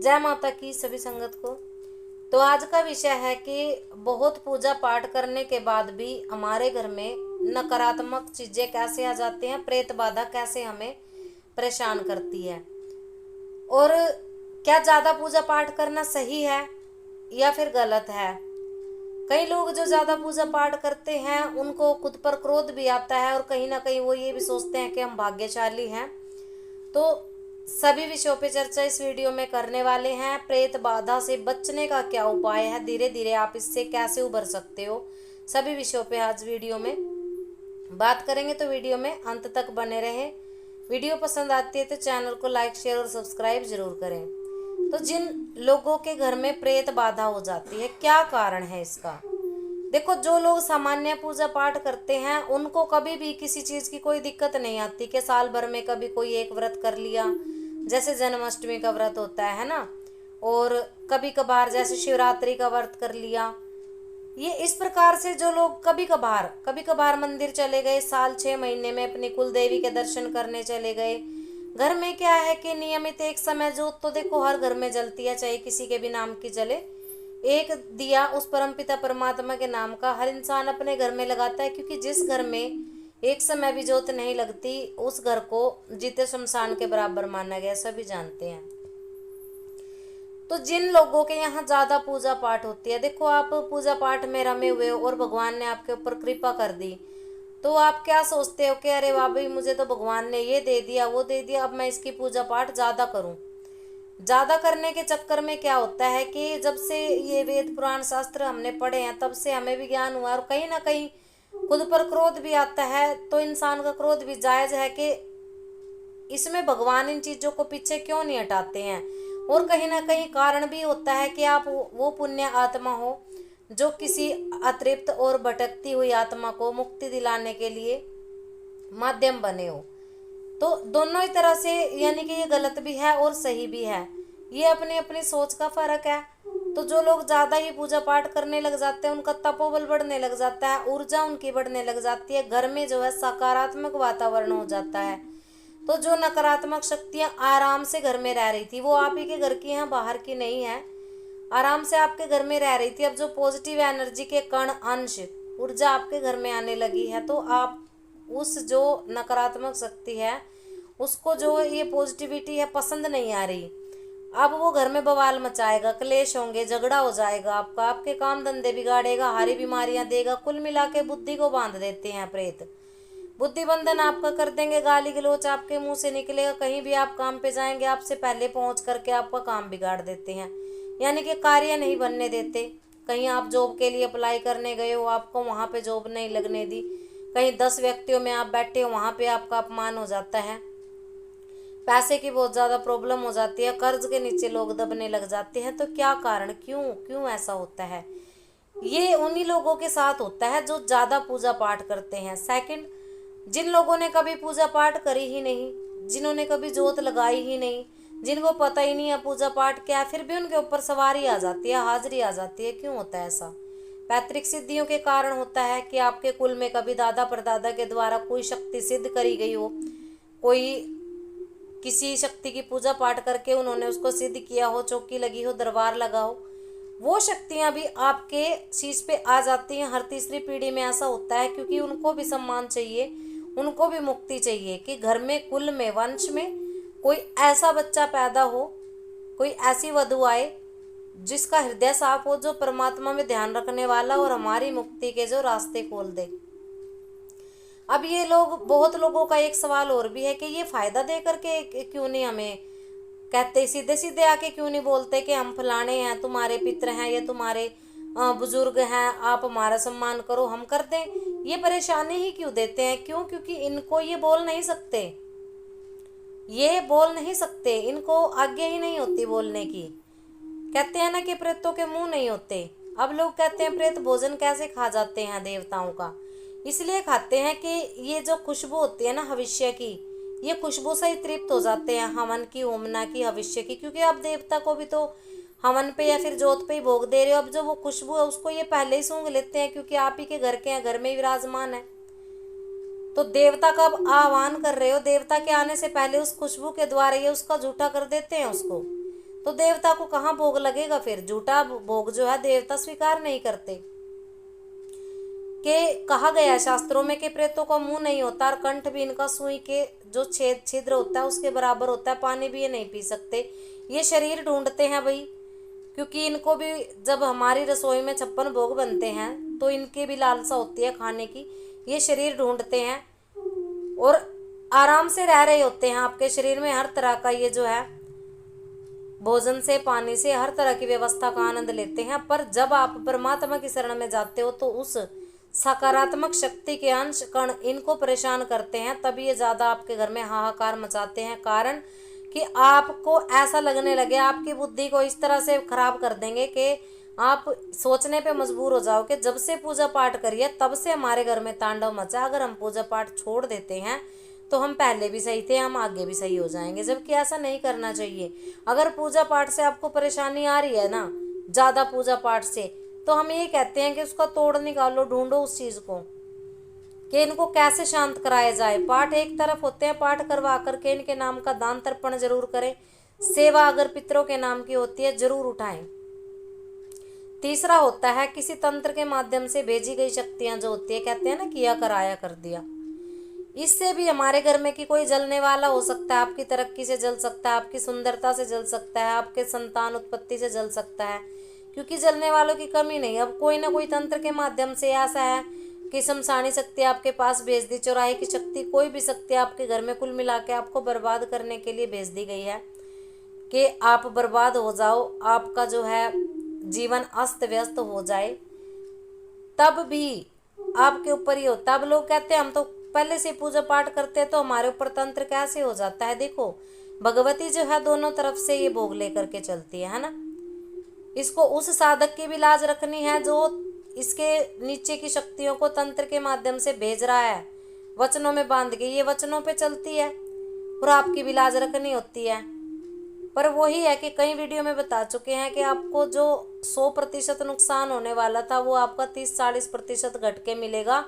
जय माता की सभी संगत को। तो आज का विषय है कि बहुत पूजा पाठ करने के बाद भी हमारे घर में नकारात्मक चीजें कैसे आ जाती हैं, प्रेत बाधा कैसे हमें परेशान करती है, और क्या ज्यादा पूजा पाठ करना सही है या फिर गलत है। कई लोग जो ज्यादा पूजा पाठ करते हैं उनको खुद पर क्रोध भी आता है और कहीं ना कहीं वो ये भी सोचते हैं कि हम भाग्यशाली हैं। तो सभी विषयों पे चर्चा इस वीडियो में करने वाले हैं। प्रेत बाधा से बचने का क्या उपाय है, धीरे धीरे आप इससे कैसे उबर सकते हो, सभी विषयों पे आज वीडियो में बात करेंगे। तो वीडियो में अंत तक बने रहें। वीडियो पसंद आती है तो चैनल को लाइक शेयर और सब्सक्राइब जरूर करें। तो जिन लोगों के घर में प्रेत बाधा हो जाती है, क्या कारण है इसका। देखो, जो लोग सामान्य पूजा पाठ करते हैं उनको कभी भी किसी चीज की कोई दिक्कत नहीं आती कि साल भर में कभी कोई एक व्रत कर लिया, जैसे जन्माष्टमी का व्रत होता है ना, और कभी कभार जैसे शिवरात्रि का व्रत कर लिया। ये इस प्रकार से जो लोग कभी कभार मंदिर चले गए, साल 6 महीने में अपनी कुल देवी के दर्शन करने चले गए। घर में क्या है कि नियमित एक समय जोत तो देखो हर घर में जलती है, चाहे किसी के भी नाम की जले। एक दिया उस परमपिता परमात्मा के नाम का हर इंसान अपने घर में लगाता है, क्योंकि जिस घर में एक समय भी जोत नहीं लगती उस घर को जीते शमशान के बराबर माना गया, सभी जानते हैं। तो जिन लोगों के यहाँ ज्यादा पूजा पाठ होती है, देखो आप पूजा पाठ में रमे हुए हो और भगवान ने आपके ऊपर कृपा कर दी, तो आप क्या सोचते हो कि अरे वाह भाई, मुझे तो भगवान ने ये दे दिया वो दे दिया, अब मैं इसकी पूजा पाठ ज्यादा करूं। ज्यादा करने के चक्कर में क्या होता है कि जब से ये वेद पुराण शास्त्र हमने पढ़े हैं तब से हमें भी ज्ञान हुआ, और कहीं ना कहीं खुद पर क्रोध भी आता है। तो इंसान का क्रोध भी जायज है कि इसमें भगवान इन चीजों को पीछे क्यों नहीं हटाते हैं। और कहीं ना कहीं कारण भी होता है कि आप वो पुण्य आत्मा हो जो किसी अतृप्त और भटकती हुई आत्मा को मुक्ति दिलाने के लिए माध्यम बने हो। तो दोनों ही तरह से, यानी कि ये गलत भी है और सही भी है, ये अपनी अपनी सोच का फर्क है। तो जो लोग ज्यादा ही पूजा पाठ करने लग जाते हैं उनका तपोबल बढ़ने लग जाता है, ऊर्जा उनकी बढ़ने लग जाती है, घर में जो है सकारात्मक वातावरण हो जाता है। तो जो नकारात्मक शक्तियां आराम से घर में रह रही थी वो आप ही के घर की हैं, बाहर की नहीं है, आराम से आपके घर में रह रही थी। अब जो पॉजिटिव एनर्जी के कण अंश ऊर्जा आपके घर में आने लगी है, तो आप उस जो नकारात्मक शक्ति है उसको, जो ये पॉजिटिविटी है, पसंद नहीं आ रही। अब वो घर में बवाल मचाएगा, क्लेश होंगे, झगड़ा हो जाएगा आपका, आपके काम धंधे बिगाड़ेगा, हारी बीमारियां देगा। कुल मिला के बुद्धि को बांध देते हैं प्रेत। बुद्धि बंधन आपका कर देंगे, गाली गलौच आपके मुंह से निकलेगा, कहीं भी आप काम पे जाएंगे आपसे पहले पहुंच करके आपका काम बिगाड़ देते हैं, यानी कि कार्य नहीं बनने देते। कहीं आप जॉब के लिए अप्लाई करने गए हो, आपको वहां पे जॉब नहीं लगने दी, कहीं 10 व्यक्तियों में आप बैठे हो, वहां पे आपका अपमान हो जाता है, पैसे की बहुत ज्यादा प्रॉब्लम हो जाती है, कर्ज के नीचे लोग दबने लग जाते हैं। तो क्या कारण, क्यों क्यों ऐसा होता है, ये उन्हीं लोगों के साथ होता है जो ज्यादा पूजा पाठ करते हैं। सेकंड, जिन लोगों ने कभी पूजा पाठ करी ही नहीं, जिन्होंने कभी जोत लगाई ही नहीं, जिनको पता ही नहीं है पूजा पाठ क्या है, फिर भी उनके ऊपर सवारी आ जाती है, हाजिरी आ जाती है। क्यों होता है ऐसा? पैतृक सिद्धियों के कारण होता है कि आपके कुल में कभी दादा परदादा के द्वारा कोई शक्ति सिद्ध करी गई हो, कोई किसी शक्ति की पूजा पाठ करके उन्होंने उसको सिद्ध किया हो, चौकी लगी हो, दरबार लगा हो, वो शक्तियां भी आपके शीश पे आ जाती हैं। हर तीसरी पीढ़ी में ऐसा होता है, क्योंकि उनको भी सम्मान चाहिए, उनको भी मुक्ति चाहिए कि घर में, कुल में, वंश में कोई ऐसा बच्चा पैदा हो, कोई ऐसी वधु आए जिसका हृदय साफ हो, जो परमात्मा में ध्यान रखने वाला और हमारी मुक्ति के जो रास्ते खोल दे। अब ये लोग, बहुत लोगों का एक सवाल और भी है कि ये फायदा दे करके क्यों नहीं हमें कहते, सीधे सीधे आके क्यों नहीं बोलते कि हम फलाने हैं, तुम्हारे पितर हैं, ये तुम्हारे बुजुर्ग हैं, आप हमारा सम्मान करो, हम कर दें। ये परेशानी ही क्यों देते हैं? क्यों? क्योंकि इनको ये बोल नहीं सकते, ये बोल नहीं सकते, इनको आज्ञा ही नहीं होती बोलने की। कहते हैं ना कि प्रेतों के मुंह नहीं होते। अब लोग कहते हैं प्रेत भोजन कैसे खा जाते हैं देवताओं का, इसलिए खाते हैं कि ये जो खुशबू होती है ना भविष्य की, ये खुशबू से ही तृप्त हो जाते हैं, हवन की, होमना की, भविष्य की। क्योंकि आप देवता को भी तो हवन पे या फिर जोत पे ही भोग दे रहे हो। अब जो वो खुशबू है उसको ये पहले ही सूंघ लेते हैं, क्योंकि आप ही के घर के हैं, घर में ही विराजमान है। तो देवता का आप आह्वान कर रहे हो, देवता के आने से पहले उस खुशबू के द्वारा ये उसका जूठा कर देते हैं उसको। तो देवता को कहाँ भोग लगेगा फिर। झूठा भोग जो है देवता स्वीकार नहीं करते। के कहा गया है शास्त्रों में कि प्रेतों का मुंह नहीं होता और कंठ भी इनका सुई के जो छिद्र होता है उसके बराबर होता है, पानी भी ये नहीं पी सकते। ये शरीर ढूंढते हैं भाई, क्योंकि इनको भी जब हमारी रसोई में 56 भोग बनते हैं तो इनकी भी लालसा होती है खाने की। ये शरीर ढूंढते हैं और आराम से रह रहे होते हैं। आपके शरीर में हर तरह का ये जो है भोजन से पानी से हर तरह की व्यवस्था का आनंद लेते हैं। पर जब आप परमात्मा की शरण में जाते हो तो उस सकारात्मक शक्ति के अंश कण इनको परेशान करते हैं, तभी ये ज्यादा आपके घर में हाहाकार मचाते हैं। कारण कि आपको ऐसा लगने लगे, आपकी बुद्धि को इस तरह से खराब कर देंगे कि आप सोचने पे मजबूर हो जाओ कि जब से पूजा पाठ करिए तब से हमारे घर में तांडव मचा। अगर हम पूजा पाठ छोड़ देते हैं तो हम पहले भी सही थे, हम आगे भी सही हो जाएंगे, जबकि ऐसा नहीं करना चाहिए। अगर पूजा पाठ से आपको परेशानी आ रही है ना, ज्यादा पूजा पाठ से, तो हम ये कहते हैं कि उसका तोड़ निकालो, ढूंढो उस चीज को कि इनको कैसे शांत कराया जाए। पाठ एक तरफ होते हैं, पाठ करवा करके इनके नाम का दान तर्पण जरूर करें। सेवा अगर पितरों के नाम की होती है जरूर उठाएं। तीसरा होता है किसी तंत्र के माध्यम से भेजी गई शक्तियां जो होती है, कहते हैं ना किया कराया कर दिया। इससे भी हमारे घर में कि कोई जलने वाला हो सकता है, आपकी तरक्की से जल सकता है, आपकी सुंदरता से जल सकता है, आपके संतान उत्पत्ति से जल सकता है, क्योंकि जलने वालों की कमी नहीं। अब कोई ना कोई तंत्र के माध्यम से ऐसा है कि शमशानी शक्ति आपके पास भेज दी, चौराहे की शक्ति, कोई भी शक्ति आपके घर में कुल मिला के आपको बर्बाद करने के लिए भेज दी गई है कि आप बर्बाद हो जाओ, आपका जो है जीवन अस्त व्यस्त हो जाए। तब भी आपके ऊपर ही होता। अब लोग कहते हैं हम तो पहले से पूजा पाठ करते हैं तो हमारे ऊपर तंत्र कैसे हो जाता है। देखो भगवती जो है दोनों तरफ से ये भोग लेकर के चलती है ना। इसको उस साधक की भी लाज रखनी है जो इसके नीचे की शक्तियों को तंत्र के माध्यम से भेज रहा है, वचनों में बांध के ये वचनों पे चलती है, और आपकी भी लाज रखनी होती है। पर वही है कि कई वीडियो में बता चुके हैं कि आपको जो 100% नुकसान होने वाला था वो आपका 30-40% घट के मिलेगा,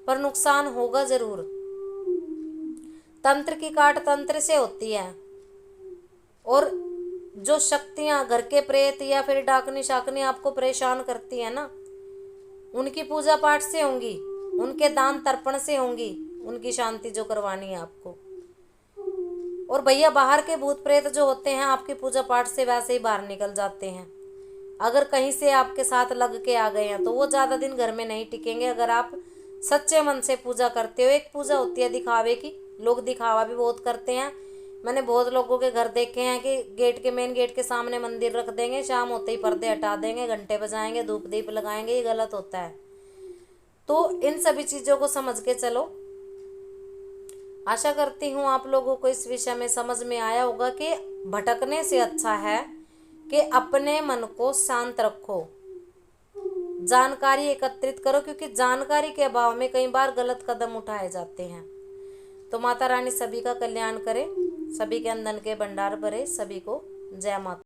पर नुकसान होगा जरूर। तंत्र की काट तंत्र से होती है, और जो शक्तियां घर के प्रेत या फिर डाकनी शाकनी आपको परेशान करती है ना, उनकी पूजा पाठ से होंगी, उनके दान तर्पण से होंगी, उनकी शांति जो करवानी है आपको। और भैया बाहर के भूत प्रेत जो होते हैं आपकी पूजा पाठ से वैसे ही बाहर निकल जाते हैं। अगर कहीं से आपके साथ लग के आ गए हैं तो वो ज़्यादा दिन घर में नहीं टिकेंगे, अगर आप सच्चे मन से पूजा करते हो। एक पूजा होती है दिखावे की, लोग दिखावा भी बहुत करते हैं। मैंने बहुत लोगों के घर देखे हैं कि गेट के मेन गेट के सामने मंदिर रख देंगे, शाम होते ही पर्दे हटा देंगे, घंटे बजाएंगे, धूप दीप लगाएंगे। ये गलत होता है। तो इन सभी चीज़ों को समझ के चलो। आशा करती हूँ आप लोगों को इस विषय में समझ में आया होगा कि भटकने से अच्छा है कि अपने मन को शांत रखो, जानकारी एकत्रित करो, क्योंकि जानकारी के अभाव में कई बार गलत कदम उठाए जाते हैं। तो माता रानी सभी का कल्याण करे, सभी के अंदर के भंडार भरे। सभी को जय माता।